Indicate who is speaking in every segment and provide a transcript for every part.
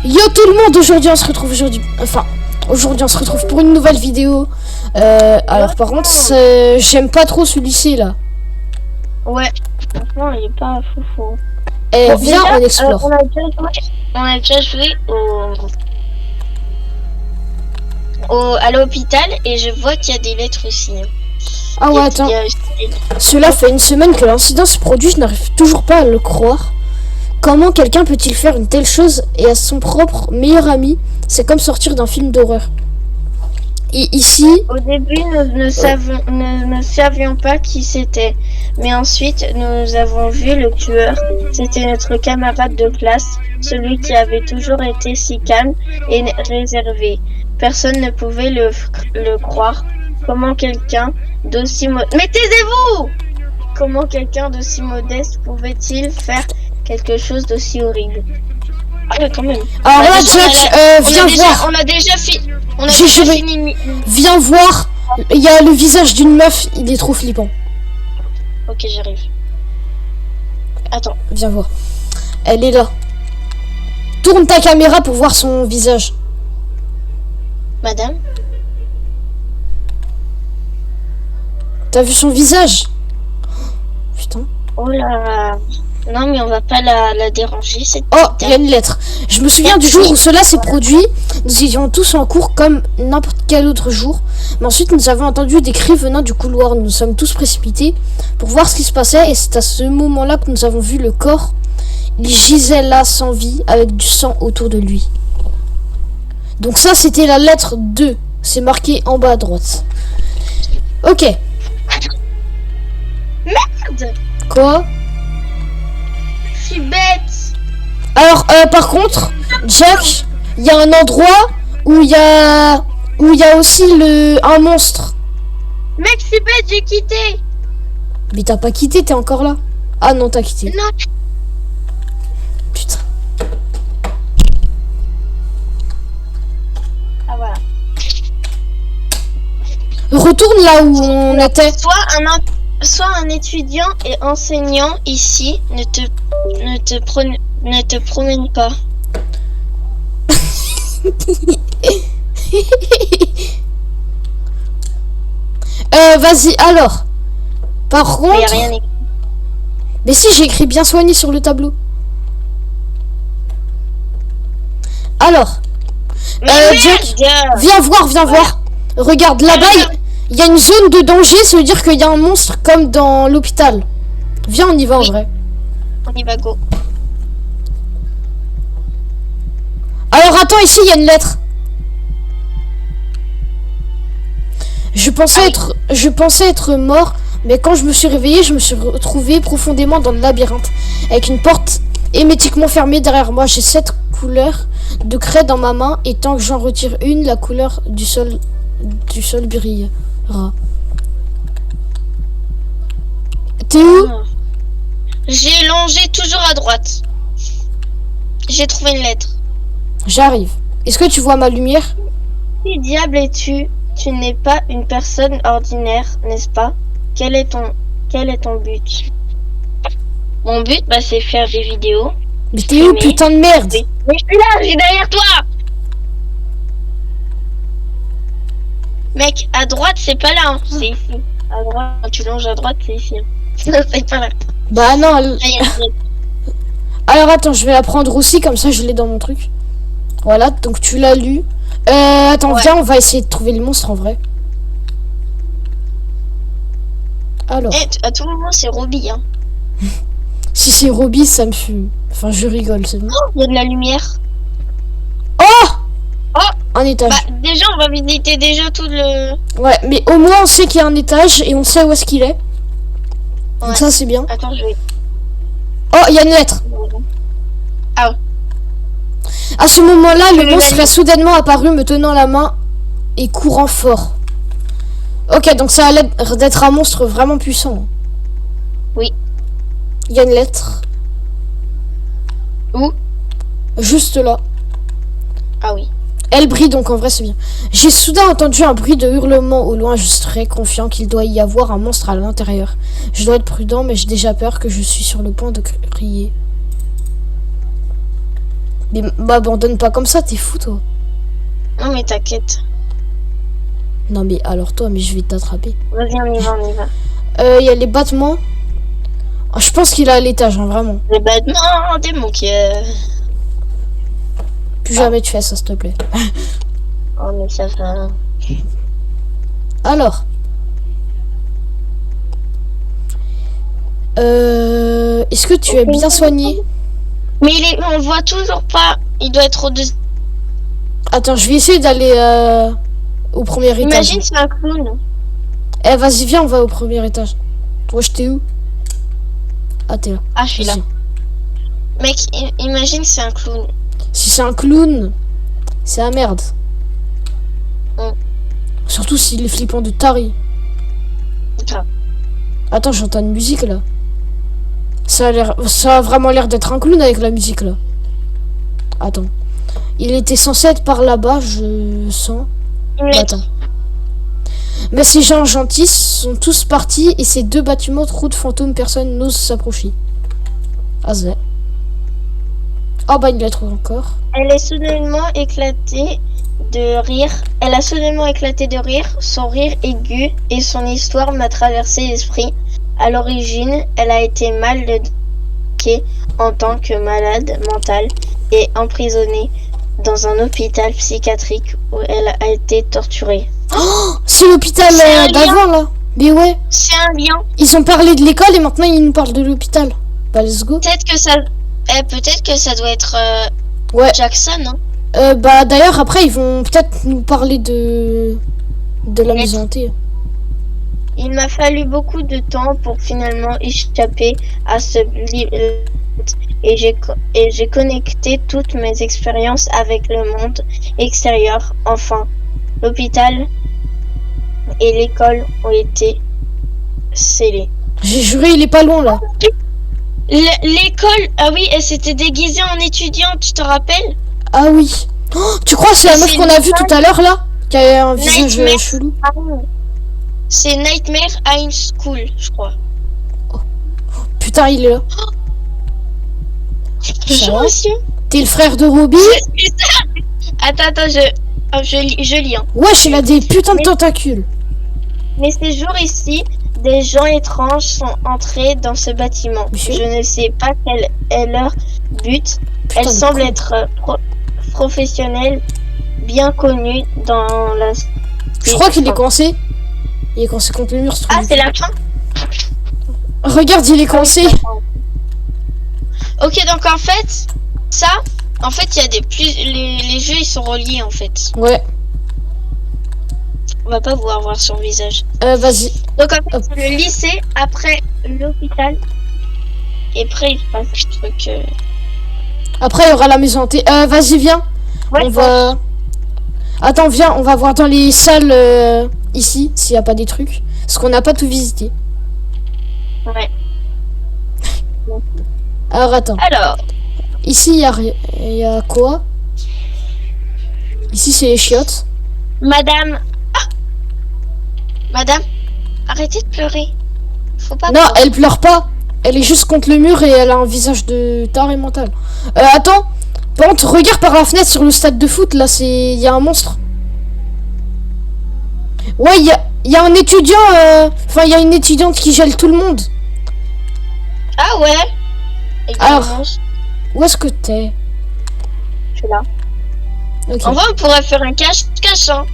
Speaker 1: Yo tout le monde, aujourd'hui on se retrouve aujourd'hui on se retrouve pour une nouvelle vidéo. Alors par contre, j'aime pas trop celui-ci là.
Speaker 2: Ouais, franchement il est pas foufou.
Speaker 1: Eh,
Speaker 2: Bon,
Speaker 1: viens,
Speaker 2: déjà,
Speaker 1: on explore.
Speaker 2: on a déjà joué à l'hôpital et je vois qu'il y a des lettres aussi.
Speaker 1: Ah ouais, attends. Cela fait une semaine que l'incident se produit, je n'arrive toujours pas à le croire. Comment quelqu'un peut-il faire une telle chose et à son propre meilleur ami? C'est comme sortir d'un film d'horreur. Et ici...
Speaker 2: Au début, nous ne savions pas qui c'était. Mais ensuite, nous avons vu le tueur. C'était notre camarade de classe, celui qui avait toujours été si calme et réservé. Personne ne pouvait le croire. Comment quelqu'un d'aussi modeste... Mais taisez-vous! Comment quelqu'un d'aussi modeste pouvait-il faire quelque chose d'aussi horrible? Ah ouais, quand même.
Speaker 1: Alors là, Jack, viens voir.
Speaker 2: On a déjà fini.
Speaker 1: Viens voir. Il y a le visage d'une meuf, il est trop flippant.
Speaker 2: Ok, j'arrive. Attends.
Speaker 1: Viens voir. Elle est là. Tourne ta caméra pour voir son visage.
Speaker 2: Madame?
Speaker 1: T'as vu son visage? Putain.
Speaker 2: Oh là. Non, mais on va pas la déranger.
Speaker 1: Oh, il y a une lettre. Je me souviens du jour où cela s'est produit. Nous étions tous en cours comme n'importe quel autre jour. Mais ensuite, nous avons entendu des cris venant du couloir. Nous sommes tous précipités pour voir ce qui se passait. Et c'est à ce moment-là que nous avons vu le corps. Il gisait là sans vie avec du sang autour de lui. Donc ça, c'était la lettre 2. C'est marqué en bas à droite. Ok.
Speaker 2: Merde!
Speaker 1: Quoi?
Speaker 2: Je suis bête.
Speaker 1: Alors, par contre, Jack, il y a un endroit où il y a aussi un monstre.
Speaker 2: Mec, je suis bête, j'ai quitté.
Speaker 1: Mais t'as pas quitté, t'es encore là. Ah non, t'as quitté.
Speaker 2: Non.
Speaker 1: Putain.
Speaker 2: Ah voilà.
Speaker 1: Retourne là où on était.
Speaker 2: Soit un étudiant et enseignant ici ne te promène pas.
Speaker 1: Vas-y, alors. Par contre...
Speaker 2: Mais y a rien écrit.
Speaker 1: Mais si, j'ai écrit bien soigné sur le tableau. Alors. Jack, viens voir. Regarde, là-bas, il y a une zone de danger, ça veut dire qu'il y a un monstre comme dans l'hôpital. Viens, on y va en vrai.
Speaker 2: On y va, go.
Speaker 1: Alors attends, ici il y a une lettre. Je pensais être mort, mais quand je me suis réveillé, je me suis retrouvé profondément dans le labyrinthe, avec une porte hermétiquement fermée derrière moi. J'ai 7 couleurs de craie dans ma main, et tant que j'en retire une, la couleur du sol brillera. T'es où?
Speaker 2: J'ai longé toujours à droite. J'ai trouvé une lettre.
Speaker 1: J'arrive. Est-ce que tu vois ma lumière?
Speaker 2: Qui diable es-tu? Tu n'es pas une personne ordinaire, n'est-ce pas? Quel est ton but? Mon but, c'est faire des vidéos.
Speaker 1: Mais t'es où, putain de merde?
Speaker 2: Mais je suis là, je suis derrière toi! Mec, à droite, c'est pas là, hein. C'est ici. À droite, quand tu longes à droite, c'est ici. C'est pas là.
Speaker 1: Bah non. Alors attends, je vais la prendre aussi, comme ça je l'ai dans mon truc. Voilà, donc tu l'as lu. Attends,
Speaker 2: ouais.
Speaker 1: Viens, on va essayer de trouver le monstre en vrai. Alors.
Speaker 2: À tout moment, c'est Robbie, hein.
Speaker 1: Si c'est Robbie, ça me fume. Enfin, je rigole, c'est bon.
Speaker 2: Oh, il y a de la lumière.
Speaker 1: Oh! Un étage.
Speaker 2: Déjà, on va visiter déjà tout le...
Speaker 1: Ouais, mais au moins on sait qu'il y a un étage et on sait où est-ce qu'il est. Donc ça, c'est bien.
Speaker 2: Attends, je vais...
Speaker 1: Oh, il y a une lettre.
Speaker 2: Ah.
Speaker 1: À ce moment-là, le monstre est soudainement apparu, me tenant la main et courant fort. Ok, donc ça a l'air d'être un monstre vraiment puissant.
Speaker 2: Oui.
Speaker 1: Il y a une lettre.
Speaker 2: Où?
Speaker 1: Juste là.
Speaker 2: Ah oui.
Speaker 1: Elle brille, donc en vrai c'est bien. J'ai soudain entendu un bruit de hurlement au loin. Je serais confiant qu'il doit y avoir un monstre à l'intérieur. Je dois être prudent, mais j'ai déjà peur que je suis sur le point de crier. Mais m'abandonne pas comme ça, t'es fou toi.
Speaker 2: Non, mais t'inquiète.
Speaker 1: Non mais alors toi, mais je vais t'attraper.
Speaker 2: Vas-y, on y va, on y va.
Speaker 1: Il y a les battements. Oh, je pense qu'il est à l'étage, hein, vraiment.
Speaker 2: Les battements des moqueurs.
Speaker 1: Plus jamais tu fais ça, s'il te plaît.
Speaker 2: Oh, mais ça va.
Speaker 1: Alors. Est-ce que tu es bien soigné?
Speaker 2: Mais on voit toujours pas. Il doit être au deuxième.
Speaker 1: Attends, je vais essayer d'aller au premier étage.
Speaker 2: Imagine, c'est un clown.
Speaker 1: Eh, vas-y, viens, on va au premier étage. Toi, j'étais où? Ah, t'es là.
Speaker 2: Ah, je suis là.
Speaker 1: Vas-y.
Speaker 2: Mec, imagine, c'est un clown.
Speaker 1: Si c'est un clown, c'est la merde.
Speaker 2: Mm.
Speaker 1: Surtout s'il est flippant de taré.
Speaker 2: Grave.
Speaker 1: Attends, j'entends une musique là. Ça a vraiment l'air d'être un clown avec la musique là. Attends. Il était censé être par là-bas, je sens. Attends. Mais ces gens gentils sont tous partis et ces deux bâtiments trous de fantômes, personne n'ose s'approcher. Ah, c'est. Oh bah une lettre encore.
Speaker 2: Elle est soudainement éclatée de rire. Elle a soudainement éclaté de rire. Son rire aigu et son histoire m'a traversé l'esprit. À l'origine, elle a été mal éduquée en tant que malade mentale et emprisonnée dans un hôpital psychiatrique où elle a été torturée.
Speaker 1: Oh, c'est l'hôpital d'avant là. Mais ouais.
Speaker 2: C'est un lien.
Speaker 1: Ils ont parlé de l'école et maintenant ils nous parlent de l'hôpital. Bah let's go.
Speaker 2: Peut-être que ça doit être
Speaker 1: Ouais.
Speaker 2: Jackson, hein.
Speaker 1: Bah d'ailleurs après ils vont peut-être nous parler de la maison hantée.
Speaker 2: Il m'a fallu beaucoup de temps pour finalement échapper à ce et j'ai connecté toutes mes expériences avec le monde extérieur. Enfin, l'hôpital et l'école ont été scellés.
Speaker 1: J'ai juré il est pas loin là.
Speaker 2: L'école, ah oui, elle s'était déguisée en étudiante, tu te rappelles?
Speaker 1: Ah oui. Oh, tu crois que c'est la meuf qu'on a vue tout à l'heure là? Qui a un visage
Speaker 2: Nightmare.
Speaker 1: chelou.
Speaker 2: C'est Nightmare High School, je crois.
Speaker 1: Putain il est là.
Speaker 2: Bonjour monsieur.
Speaker 1: T'es le frère de Robbie?
Speaker 2: Attends, je lis. Hein.
Speaker 1: Wesh il a des putains de tentacules.
Speaker 2: Mais ces jours ici, des gens étranges sont entrés dans ce bâtiment.
Speaker 1: Monsieur?
Speaker 2: Je ne sais pas quel est leur but.
Speaker 1: Putain
Speaker 2: Elles
Speaker 1: de
Speaker 2: semblent
Speaker 1: con.
Speaker 2: être professionnelles, bien connues dans la...
Speaker 1: Je crois qu'il est coincé. Il est coincé contre le mur. ce
Speaker 2: Ah,
Speaker 1: truc.
Speaker 2: c'est la fin.
Speaker 1: Regarde il est coincé.
Speaker 2: Ok, donc en fait, il y a des plus... Les jeux, ils sont reliés, en fait.
Speaker 1: Ouais.
Speaker 2: On va pas pouvoir voir son visage.
Speaker 1: Vas-y.
Speaker 2: Donc en fait, c'est le lycée, après l'hôpital. Et après, il se passe un truc...
Speaker 1: Après il y aura la maison hantée. Vas-y viens.
Speaker 2: Ouais,
Speaker 1: On va. Attends viens, on va voir dans les salles ici s'il y a pas des trucs. Parce qu'on n'a pas tout visité.
Speaker 2: ouais.
Speaker 1: Alors attends.
Speaker 2: Alors,
Speaker 1: Ici il y a quoi? Ici c'est les chiottes.
Speaker 2: madame... Ah madame, arrêtez de pleurer. Faut pas
Speaker 1: Non,
Speaker 2: pleurer.
Speaker 1: elle pleure pas. Elle est juste contre le mur et elle a un visage de taré mental. Attends. Par contre, regarde par la fenêtre sur le stade de foot. Là, il y a un monstre. Ouais, il y a un étudiant. Enfin, il y a une étudiante qui gèle tout le monde.
Speaker 2: Ah ouais.
Speaker 1: Alors.
Speaker 2: Également,
Speaker 1: Où est-ce que t'es?
Speaker 2: je suis là.
Speaker 1: Ok.
Speaker 2: En vrai, on pourrait faire un cache-cache, hein.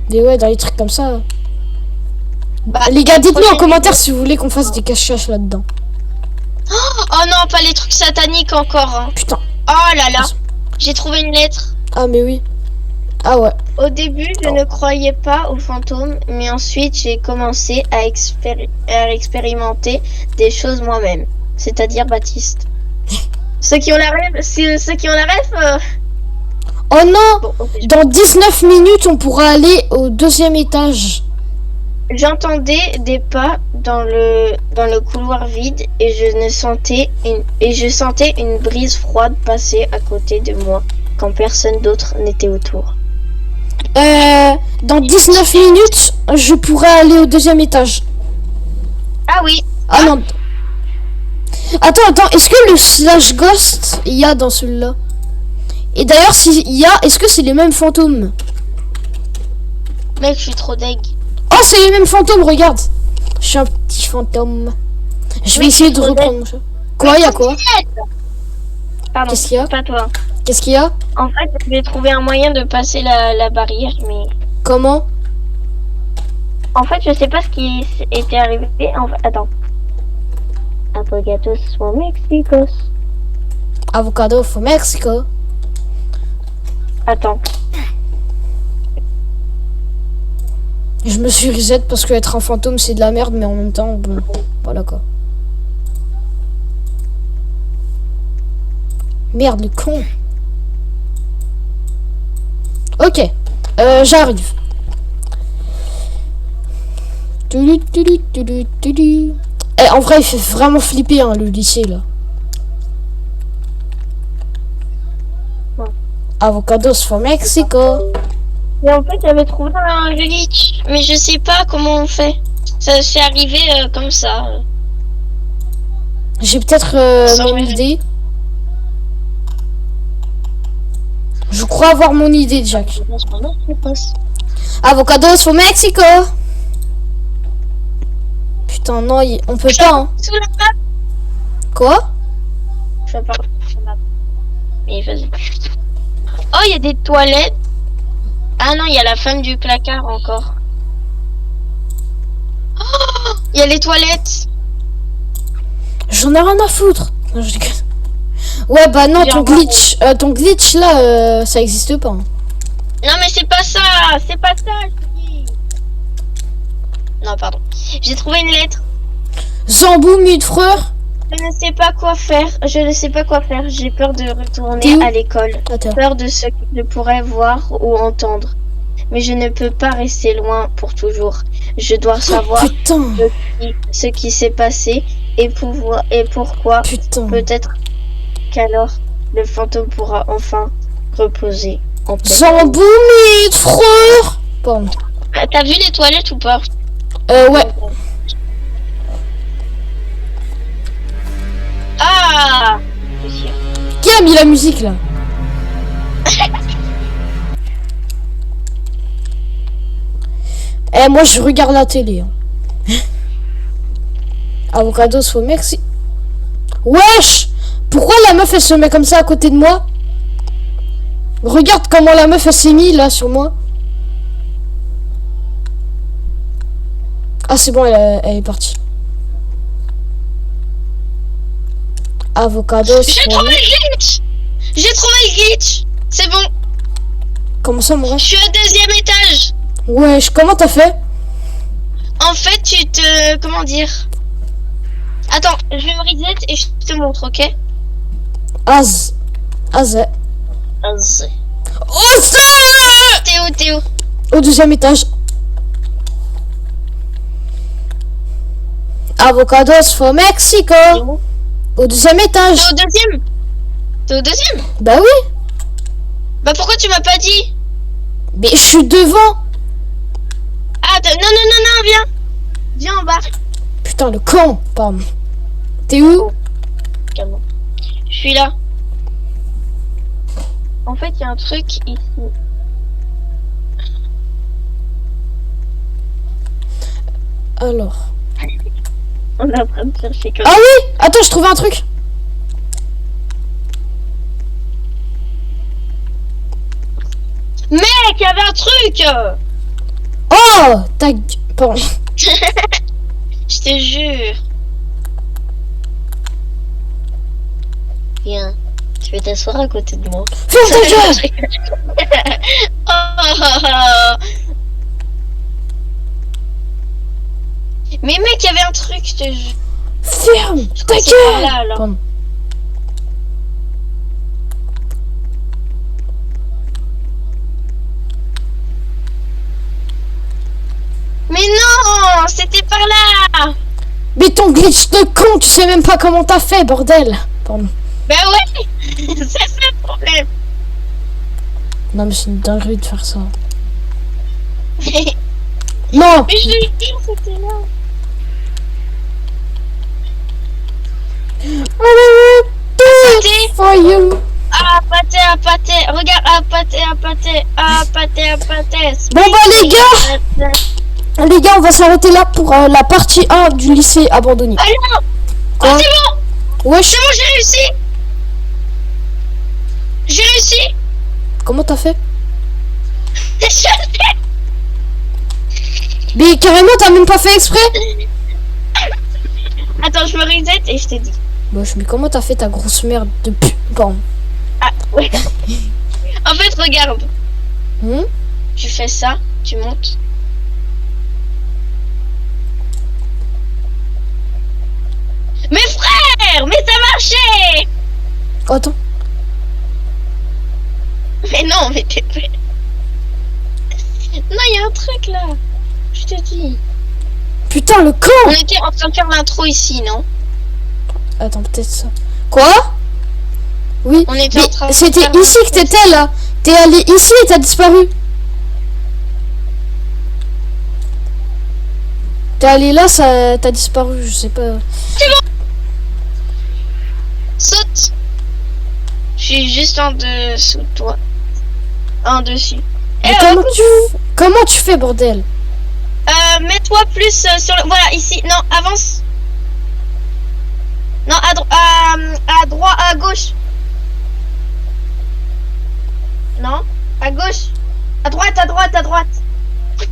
Speaker 1: Mais ouais, dans les trucs comme ça.
Speaker 2: Bah,
Speaker 1: Les gars, dites-nous en
Speaker 2: prochaine
Speaker 1: commentaire si vous voulez qu'on fasse des cache-cache là-dedans.
Speaker 2: Oh non, pas les trucs sataniques encore, hein.
Speaker 1: Putain.
Speaker 2: Oh là là. J'ai trouvé une lettre.
Speaker 1: Ah, mais oui. Ah ouais.
Speaker 2: Au début, je ne croyais pas aux fantômes, mais ensuite, j'ai commencé à expérimenter des choses moi-même. C'est-à-dire Baptiste. Ceux qui ont la rêve,
Speaker 1: Oh non.
Speaker 2: bon, ok,
Speaker 1: Dans 19 minutes, on pourra aller au deuxième étage.
Speaker 2: j'entendais des pas dans le couloir vide et je sentais une brise froide passer à côté de moi quand personne d'autre n'était autour.
Speaker 1: Dans 19 minutes, je pourrais aller au deuxième étage.
Speaker 2: Ah oui.
Speaker 1: Ah non. Attends, est-ce que le slash ghost il y a dans celui-là? Et d'ailleurs, s'il y a, est-ce que c'est les mêmes fantômes?
Speaker 2: Mec, je suis trop deg.
Speaker 1: Oh, c'est les mêmes fantômes, regarde. Je suis un petit fantôme. Je vais
Speaker 2: Oui,
Speaker 1: essayer de
Speaker 2: trop
Speaker 1: reprendre mon chat. Quoi, y a quoi?
Speaker 2: Pardon,
Speaker 1: Qu'est-ce qu'il y a?
Speaker 2: pas toi.
Speaker 1: Qu'est-ce qu'il y a?
Speaker 2: En fait, j'ai trouvé un moyen de passer la barrière, mais...
Speaker 1: Comment?
Speaker 2: En fait, je sais pas ce qui était arrivé. Attends. Avocados for Mexicos.
Speaker 1: Avocado for Mexico.
Speaker 2: Attends.
Speaker 1: Je me suis reset parce que être un fantôme c'est de la merde, mais en même temps, bon, voilà quoi. Merde, le con. Ok, j'arrive. Eh, en vrai, il fait vraiment flipper hein, le lycée là.
Speaker 2: Ouais.
Speaker 1: Avocados for Mexico.
Speaker 2: Et en fait, j'avais trouvé un glitch, mais je sais pas comment on fait. Ça s'est arrivé comme ça.
Speaker 1: J'ai peut-être
Speaker 2: Sans
Speaker 1: mon
Speaker 2: raison.
Speaker 1: idée. Je crois avoir mon idée, Jack. Avocados for Mexico. Putain, non, on peut pas, hein.
Speaker 2: Sous la map.
Speaker 1: Quoi?
Speaker 2: Je vais pas sous la map. Mais vas-y. Oh, il y a des toilettes. Ah non, il y a la femme du placard encore. Oh, il y a les toilettes.
Speaker 1: J'en ai rien à foutre. Non, je déconne. Ouais, bah non, ton glitch là, ça existe pas. Hein.
Speaker 2: Non, mais c'est pas ça. C'est pas ça, je te dis. Non, pardon. J'ai trouvé une lettre.
Speaker 1: Zambou, Mudefreur.
Speaker 2: Je ne sais pas quoi faire. Je ne sais pas quoi faire. J'ai peur de
Speaker 1: T'es
Speaker 2: retourner
Speaker 1: où
Speaker 2: à l'école.
Speaker 1: Attends.
Speaker 2: Peur de ce que je pourrais voir ou entendre. Mais je ne peux pas rester loin pour toujours. Je dois savoir
Speaker 1: Putain.
Speaker 2: ce qui s'est passé et pourquoi.
Speaker 1: Putain.
Speaker 2: Peut-être qu'alors le fantôme pourra enfin reposer en paix.
Speaker 1: Zambou, Mudefreur. Pardon.
Speaker 2: T'as vu les toilettes ou pas?
Speaker 1: Ouais.
Speaker 2: Ah!
Speaker 1: Qui a mis la musique là? Eh, moi je regarde la télé. Hein. Avocados for Merci. Wesh! Pourquoi la meuf elle se met comme ça à côté de moi? Regarde comment la meuf elle s'est mise là sur moi. Ah c'est bon, elle est partie. Avocados
Speaker 2: J'ai
Speaker 1: for...
Speaker 2: trouvé le glitch! J'ai trouvé le glitch! C'est bon,
Speaker 1: Comment ça mon gars?
Speaker 2: je suis au 2e étage.
Speaker 1: Wesh, comment t'as fait?
Speaker 2: En fait, tu te... Comment dire? Attends, je vais me reset et je te montre, ok?
Speaker 1: Az. Az.
Speaker 2: Oh,
Speaker 1: Oz.
Speaker 2: T'es où?
Speaker 1: Au 2e étage. Avocados for Mexico.
Speaker 2: T'es où?
Speaker 1: Au 2e étage.
Speaker 2: T'es au 2e? T'es au 2e?
Speaker 1: Bah oui.
Speaker 2: Bah pourquoi tu m'as pas dit?
Speaker 1: Mais je suis devant.
Speaker 2: Ah, non, viens! Viens en bas.
Speaker 1: Putain, le con. Pardon. T'es où?
Speaker 2: Calme. Je suis là. En fait, il y a un truc ici.
Speaker 1: Alors.
Speaker 2: On est en train de chercher comme
Speaker 1: Ah oui. Attends, je trouvais un truc.
Speaker 2: Mec, il y avait un truc!
Speaker 1: Oh, pardon.
Speaker 2: Je te jure. Viens, tu veux t'asseoir à côté de moi.
Speaker 1: Ferme ta gueule.
Speaker 2: Oh. Mais mec, il y avait un truc, je te jure.
Speaker 1: Ferme ta
Speaker 2: C'est par
Speaker 1: gueule.
Speaker 2: là, alors.
Speaker 1: Pardon.
Speaker 2: Mais non, c'était par là.
Speaker 1: Mais ton glitch de con, tu sais même pas comment t'as fait, bordel. Pardon.
Speaker 2: Bah ouais, c'est ça le problème.
Speaker 1: Non mais c'est une dinguerie de faire ça.
Speaker 2: Mais
Speaker 1: Non.
Speaker 2: je te jure, c'était là.
Speaker 1: For you.
Speaker 2: Ah, pâté, à pâté. Regarde, à pâté, à pâté. Ah, pâté, à pâté.
Speaker 1: Bon bah les gars, on va s'arrêter là pour la partie 1 du lycée abandonné.
Speaker 2: Ah non.
Speaker 1: Quoi?
Speaker 2: Oh, c'est bon.
Speaker 1: Wesh,
Speaker 2: C'est bon, j'ai réussi. J'ai réussi.
Speaker 1: comment t'as fait?
Speaker 2: Je sais.
Speaker 1: Mais carrément, t'as même pas fait exprès?
Speaker 2: Attends, je me reset et je te dis.
Speaker 1: Wesh, mais comment t'as fait ta grosse merde de pute? Bon.
Speaker 2: Ah, ouais. En fait, regarde.
Speaker 1: Hmm?
Speaker 2: Tu fais ça, tu montes. Mais frère, mais ça marchait.
Speaker 1: Oh, attends.
Speaker 2: Mais non, mais t'es prêt. Non, il y a un truc là. Je te dis.
Speaker 1: Putain, le
Speaker 2: On
Speaker 1: camp!
Speaker 2: était en train de faire l'intro ici, non?
Speaker 1: Attends, peut-être ça. Quoi? Oui,
Speaker 2: On était en train
Speaker 1: mais
Speaker 2: de
Speaker 1: c'était
Speaker 2: faire
Speaker 1: ici que t'étais là. T'es allé ici et t'as disparu. T'es allé là, ça t'as disparu, je sais pas.
Speaker 2: Saute. Je suis juste en dessous de toi. En dessus.
Speaker 1: Mais comment tu fais, bordel?
Speaker 2: Mets-toi plus sur le... Voilà, ici. Non, avance. Non, à droite, à gauche. Non, à gauche. À droite, à droite, à droite. Sur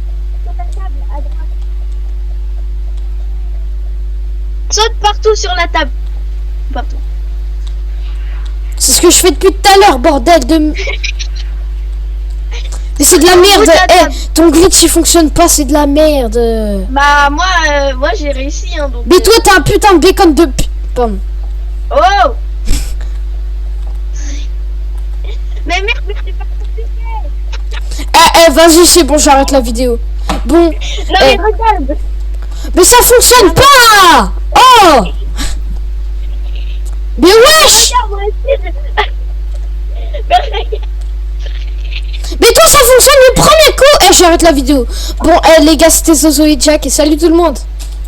Speaker 2: la table, à droite. Saute partout sur la table. Partout.
Speaker 1: C'est ce que je fais depuis tout à l'heure, bordel de... Mais c'est de la merde. Ton glitch il fonctionne pas, c'est de la merde.
Speaker 2: Bah moi j'ai réussi hein donc.
Speaker 1: Mais toi t'as un putain de bacon de Pardon.
Speaker 2: Oh. Mais merde, mais c'est pas compliqué.
Speaker 1: Vas-y, c'est bon, j'arrête la vidéo. Bon.
Speaker 2: Non mais regarde.
Speaker 1: Mais ça fonctionne pas. Oh. Mais wesh.
Speaker 2: Regarde, moi aussi, mais regarde.
Speaker 1: Mais toi ça fonctionne le premier coup. J'arrête la vidéo. Bon les gars, c'était Zozo et Jack et salut tout le monde.